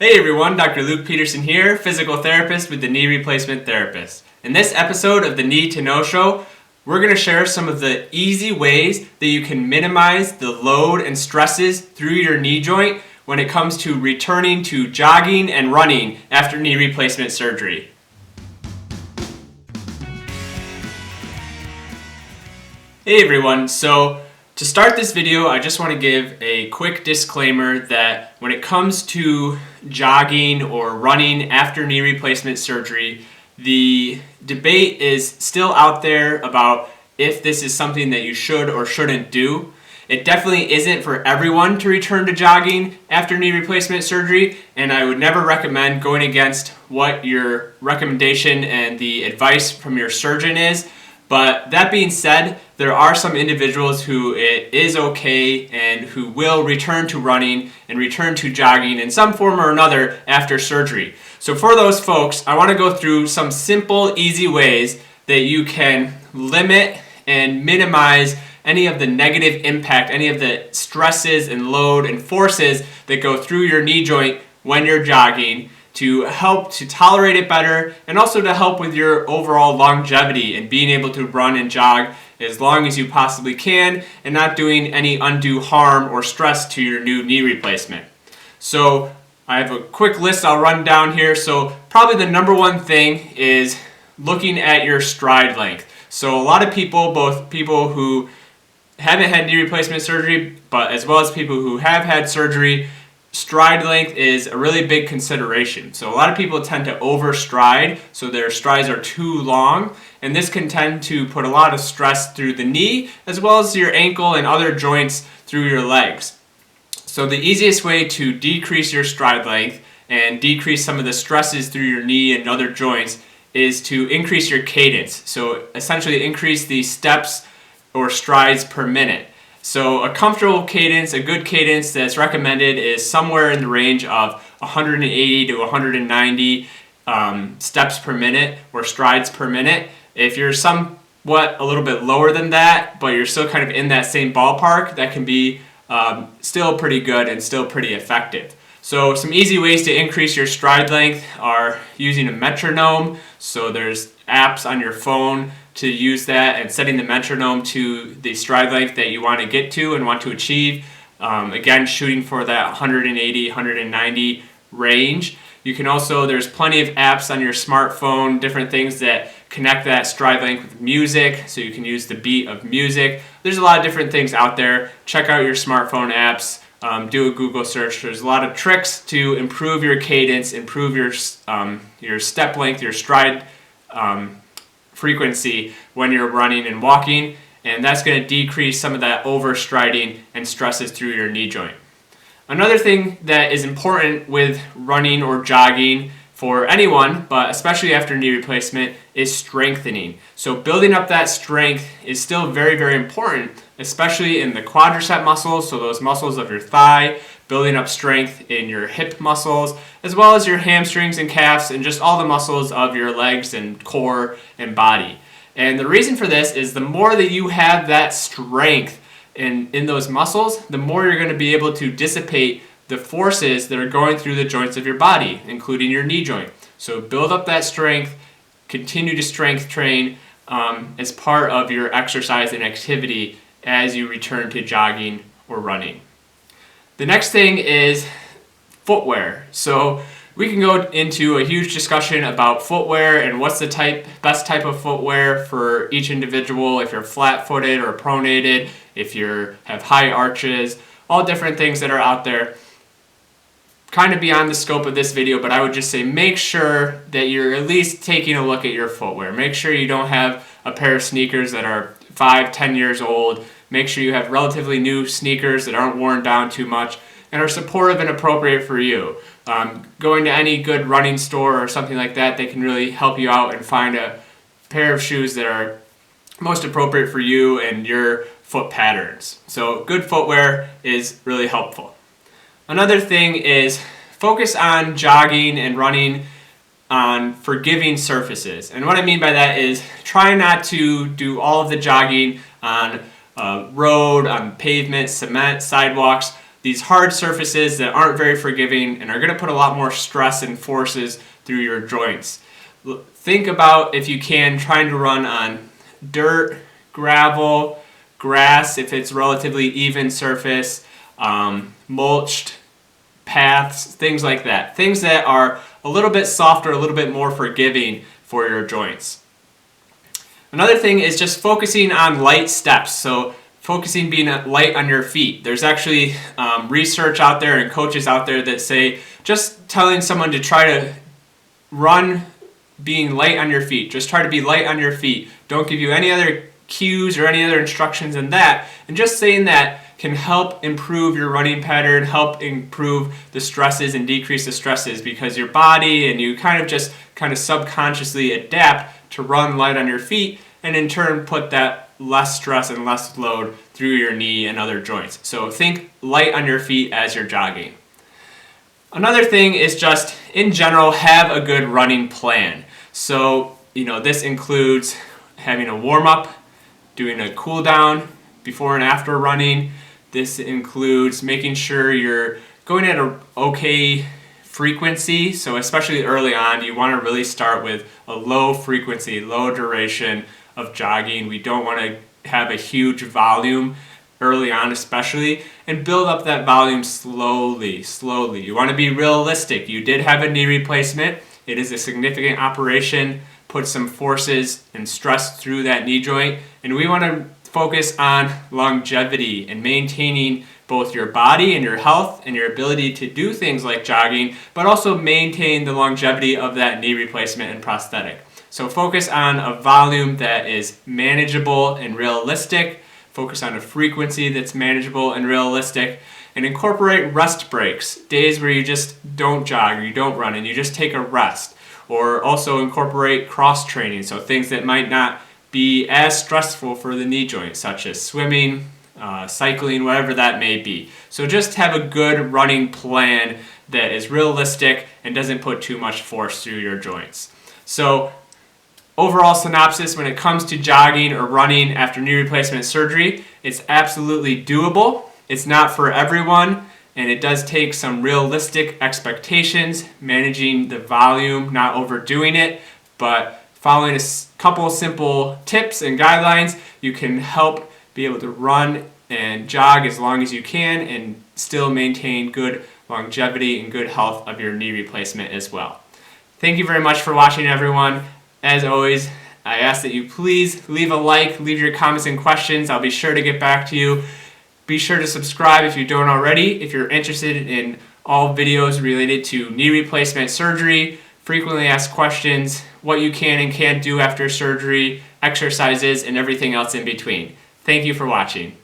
Hey everyone, Dr. Luke Peterson here, physical therapist with the Knee Replacement Therapist. In this episode of the Need to Know Show, we're going to share some of the easy ways that you can minimize the load and stresses through your knee joint when it comes to returning to jogging and running after knee replacement surgery. Hey everyone, so to start this video, I just want to give a quick disclaimer that when it comes to jogging or running after knee replacement surgery, the debate is still out there about if this is something that you should or shouldn't do. It definitely isn't for everyone to return to jogging after knee replacement surgery, and I would never recommend going against what your recommendation and the advice from your surgeon is. But that being said, there are some individuals who it is okay and who will return to running and return to jogging in some form or another after surgery. So for those folks, I want to go through some simple, easy ways that you can limit and minimize any of the negative impact, any of the stresses and load and forces that go through your knee joint when you're jogging, to help to tolerate it better and also to help with your overall longevity and being able to run and jog as long as you possibly can and not doing any undue harm or stress to your new knee replacement. So I have a quick list I'll run down here. So probably the number one thing is looking at your stride length. So a lot of people, both people who haven't had knee replacement surgery, but as well as people who have had surgery, stride length is a really big consideration. So a lot of people tend to overstride, so their strides are too long, and this can tend to put a lot of stress through the knee as well as your ankle and other joints through your legs. So the easiest way to decrease your stride length and decrease some of the stresses through your knee and other joints is to increase your cadence. So essentially increase the steps or strides per minute. So a comfortable cadence, a good cadence that's recommended is somewhere in the range of 180 to 190 steps per minute or strides per minute. If you're somewhat a little bit lower than that, but you're still kind of in that same ballpark, that can be still pretty good and still pretty effective. So some easy ways to increase your stride length are using a metronome. So there's apps on your phone to use that and setting the metronome to the stride length that you want to get to and want to achieve. Again, shooting for that 180, 190 range. You can also, there's plenty of apps on your smartphone, different things that connect that stride length with music, so you can use the beat of music. There's a lot of different things out there. Check out your smartphone apps. Do a Google search. There's a lot of tricks to improve your cadence, improve your step length, your stride frequency when you're running and walking, and that's going to decrease some of that overstriding and stresses through your knee joint. Another thing that is important with running or jogging for anyone, but especially after knee replacement, is strengthening. So building up that strength is still very, very important, especially in the quadricep muscles, so those muscles of your thigh, building up strength in your hip muscles, as well as your hamstrings and calves and just all the muscles of your legs and core and body. And the reason for this is the more that you have that strength in those muscles, the more you're going to be able to dissipate the forces that are going through the joints of your body, including your knee joint. So build up that strength, continue to strength train as part of your exercise and activity as you return to jogging or running. The next thing is footwear. So we can go into a huge discussion about footwear and what's the best type of footwear for each individual, if you're flat-footed or pronated, if you have high arches, all different things that are out there. Kind of beyond the scope of this video, but I would just say make sure that you're at least taking a look at your footwear. Make sure you don't have a pair of sneakers that are 5-10 years old. Make sure you have relatively new sneakers that aren't worn down too much and are supportive and appropriate for you. Going to any good running store or something like that, they can really help you out and find a pair of shoes that are most appropriate for you and your foot patterns. So good footwear is really helpful. Another thing is focus on jogging and running on forgiving surfaces. And what I mean by that is try not to do all of the jogging on road, on pavement, cement, sidewalks. these hard surfaces that aren't very forgiving and are going to put a lot more stress and forces through your joints. Think about, if you can, trying to run on dirt, gravel, grass if it's relatively even surface, mulched paths, things like that. Things that are a little bit softer, a little bit more forgiving for your joints. Another thing is just focusing on light steps. So focusing being light on your feet. There's actually research out there and coaches out there that say just telling someone to try to run being light on your feet. Just try to be light on your feet. Don't give you any other cues or any other instructions than that. And just saying that can help improve your running pattern, help improve the stresses and decrease the stresses, because your body and you kind of subconsciously adapt to run light on your feet, and in turn put that less stress and less load through your knee and other joints. So think light on your feet as you're jogging. Another thing is just, in general, have a good running plan. So, this includes having a warm-up, doing a cool down before and after running. This includes making sure you're going at an okay frequency. So especially early on, you want to really start with a low frequency, low duration of jogging. We don't want to have a huge volume early on especially, and build up that volume slowly. You want to be realistic. You did have a knee replacement. It is a significant operation, put some forces and stress through that knee joint, and we want to focus on longevity and maintaining both your body and your health and your ability to do things like jogging, but also maintain the longevity of that knee replacement and prosthetic. So focus on a volume that is manageable and realistic, focus on a frequency that's manageable and realistic, and incorporate rest breaks, days where you just don't jog or you don't run and you just take a rest. Or also incorporate cross training, so things that might not be as stressful for the knee joint, such as swimming, cycling, whatever that may be. So just have a good running plan that is realistic and doesn't put too much force through your joints. So overall synopsis, when it comes to jogging or running after knee replacement surgery, it's absolutely doable. It's not for everyone, and it does take some realistic expectations, managing the volume, not overdoing it, but following a couple simple tips and guidelines, you can help be able to run and jog as long as you can and still maintain good longevity and good health of your knee replacement as well. Thank you very much for watching, everyone. As always, I ask that you please leave a like, leave your comments and questions. I'll be sure to get back to you. Be sure to subscribe if you don't already, if you're interested in all videos related to knee replacement surgery, frequently asked questions, what you can and can't do after surgery, exercises, and everything else in between. Thank you for watching.